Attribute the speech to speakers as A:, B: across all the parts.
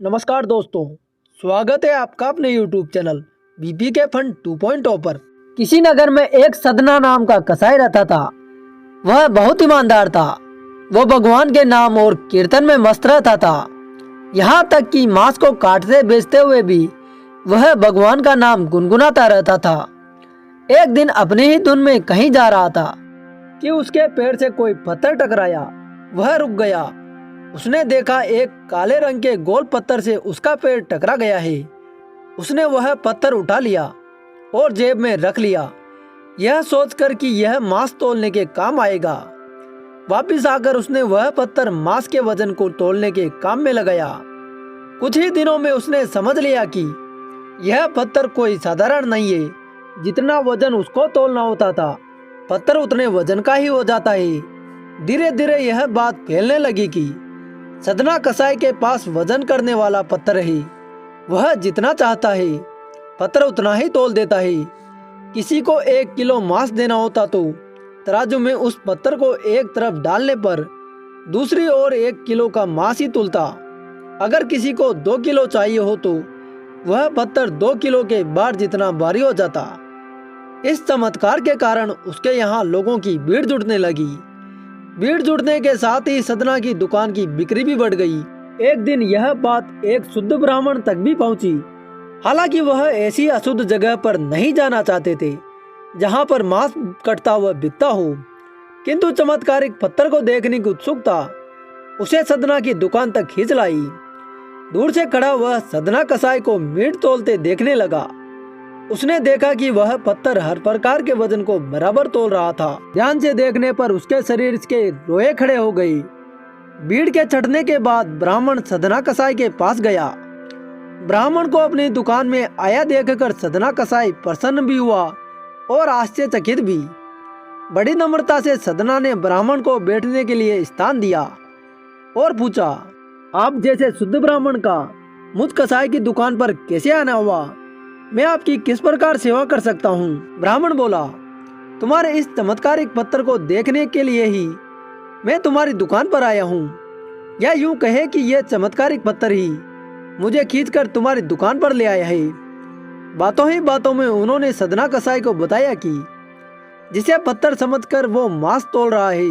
A: नमस्कार दोस्तों, स्वागत है आपका अपने YouTube चैनल बीपी के फन 2.0 पर। किसी नगर में एक सदना नाम का कसाई रहता था। वह बहुत ईमानदार था। वो भगवान के नाम और कीर्तन में मस्त रहता था। यहाँ तक कि मांस को काटते बेचते हुए भी वह भगवान का नाम गुनगुनाता रहता था। एक दिन अपने ही धुन में कहीं जा रहा था कि उसके पैर से कोई पत्थर टकराया। वह रुक गया। उसने देखा एक काले रंग के गोल पत्थर से उसका पैर टकरा गया है। उसने वह पत्थर उठा लिया और जेब में रख लिया, यह सोचकर कि यह मांस तौलने के काम आएगा। वापस आकर उसने वह पत्थर मांस के वजन को तौलने के काम में लगाया। कुछ ही दिनों में उसने समझ लिया कि यह पत्थर कोई साधारण नहीं है। जितना वजन उसको तौलना होता था, पत्थर उतने वजन का ही हो जाता है। धीरे धीरे यह बात फैलने लगी कि सदना कसाई के पास वजन करने वाला पत्थर है। वह जितना चाहता है पत्थर उतना ही तौल देता है। किसी को 1 किलो मांस देना होता तो तराजू में उस पत्थर को एक तरफ डालने पर दूसरी ओर 1 किलो का मांस ही तुलता। अगर किसी को 2 किलो चाहिए हो तो वह पत्थर 2 किलो के बार जितना भारी हो जाता। इस चमत्कार के कारण उसके यहाँ लोगों की भीड़ जुटने लगी। भीड़ जुटने के साथ ही सदना की दुकान की बिक्री भी बढ़ गई। एक दिन यह बात एक शुद्ध ब्राह्मण तक भी पहुंची। हालांकि वह ऐसी अशुद्ध जगह पर नहीं जाना चाहते थे जहां पर मांस कटता हुआ बिकता हो, किंतु चमत्कारिक पत्थर को देखने की उत्सुकता उसे सदना की दुकान तक खींच लाई। दूर से खड़ा वह सदना कसाई को मीट तौलते देखने लगा। उसने देखा कि वह पत्थर हर प्रकार के वजन को बराबर तौल रहा था। ध्यान से देखने पर उसके शरीर के रोए खड़े हो गए। भीड़ के छटने के बाद ब्राह्मण सदना कसाई के पास गया। ब्राह्मण को अपनी दुकान में आया देखकर सदना कसाई प्रसन्न भी हुआ और आश्चर्यचकित भी। बड़ी नम्रता से सदना ने ब्राह्मण को बैठने के लिए स्थान दिया और पूछा, आप जैसे शुद्ध ब्राह्मण का मुझ कसाई की दुकान पर कैसे आना हुआ? मैं आपकी किस प्रकार सेवा कर सकता हूँ? ब्राह्मण बोला, तुम्हारे इस चमत्कारिक पत्थर को देखने के लिए ही मैं तुम्हारी दुकान पर आया हूँ। या यूं कहे कि यह चमत्कारिक पत्थर ही मुझे खींचकर तुम्हारी दुकान पर ले आया है। बातों ही बातों में उन्होंने सदना कसाई को बताया कि जिसे पत्थर समझकर वो मांस तोल रहा है,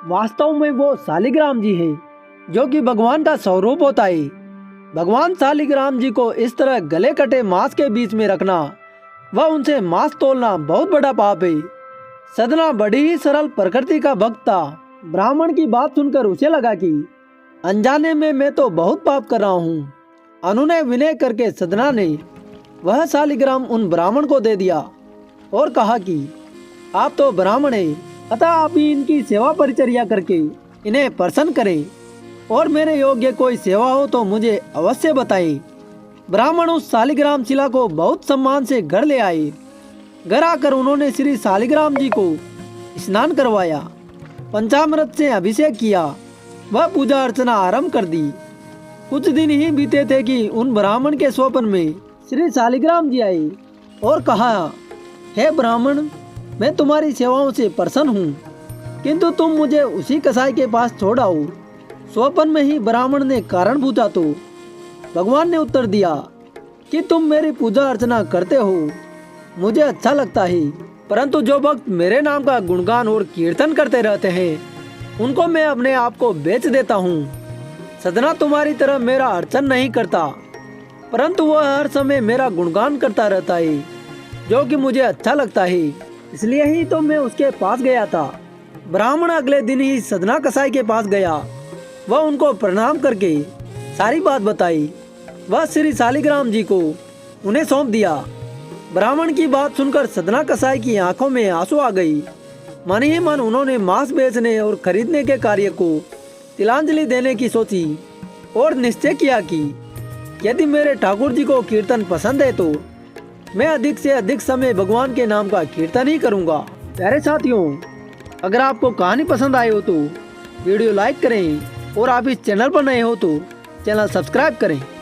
A: वास्तव में वो शालिग्राम जी है, जो कि भगवान का स्वरूप होता है। भगवान शालिग्राम जी को इस तरह गले कटे मांस के बीच में रखना व उनसे मांस तोलना बहुत बड़ा पाप है। सदना बड़ी ही सरल प्रकृति का भक्त था। ब्राह्मण की बात सुनकर उसे लगा कि अनजाने में मैं तो बहुत पाप कर रहा हूँ। अनुनय विनय करके सदना ने वह शालिग्राम उन ब्राह्मण को दे दिया और कहा कि आप तो ब्राह्मण है, अतः आप ही इनकी सेवा परिचर्या करके इन्हें प्रसन्न करें और मेरे योग्य कोई सेवा हो तो मुझे अवश्य बताएं। ब्राह्मण उस शालिग्राम शिला को बहुत सम्मान से घर ले आए। घर आकर उन्होंने श्री शालिग्राम जी को स्नान करवाया, पंचामृत से अभिषेक किया, वह पूजा अर्चना आरंभ कर दी। कुछ दिन ही बीते थे कि उन ब्राह्मण के स्वप्न में श्री शालिग्राम जी आए और कहा, हे ब्राह्मण, मैं तुम्हारी सेवाओं से प्रसन्न हूँ, किंतु तुम मुझे उसी कसाई के पास छोड़ आओ। स्वप्न में ही ब्राह्मण ने कारण पूछा तो भगवान ने उत्तर दिया कि तुम मेरी पूजा अर्चना करते हो, मुझे अच्छा लगता है, परंतु जो भक्त मेरे नाम का गुणगान और कीर्तन करते रहते हैं उनको मैं अपने आप को बेच देता हूँ। सदना तुम्हारी तरह मेरा अर्चन नहीं करता, परंतु वह हर समय मेरा गुणगान करता रहता है, जो कि मुझे अच्छा लगता है, इसलिए ही तो मैं उसके पास गया था। ब्राह्मण अगले दिन ही सदना कसाई के पास गया। वह उनको प्रणाम करके सारी बात बताई। वह श्री शालिग्राम जी को उन्हें सौंप दिया। ब्राह्मण की बात सुनकर सदना कसाई की आंखों में आंसू आ गई। मन ही मन उन्होंने मांस बेचने और खरीदने के कार्य को तिलांजलि देने की सोची और निश्चय किया कि यदि मेरे ठाकुर जी को कीर्तन पसंद है तो मैं अधिक से अधिक समय भगवान के नाम का कीर्तन ही करूँगा। प्यारे साथियों, अगर आपको कहानी पसंद आई हो तो वीडियो लाइक करें और आप इस चैनल पर नए हो तो चैनल सब्सक्राइब करें।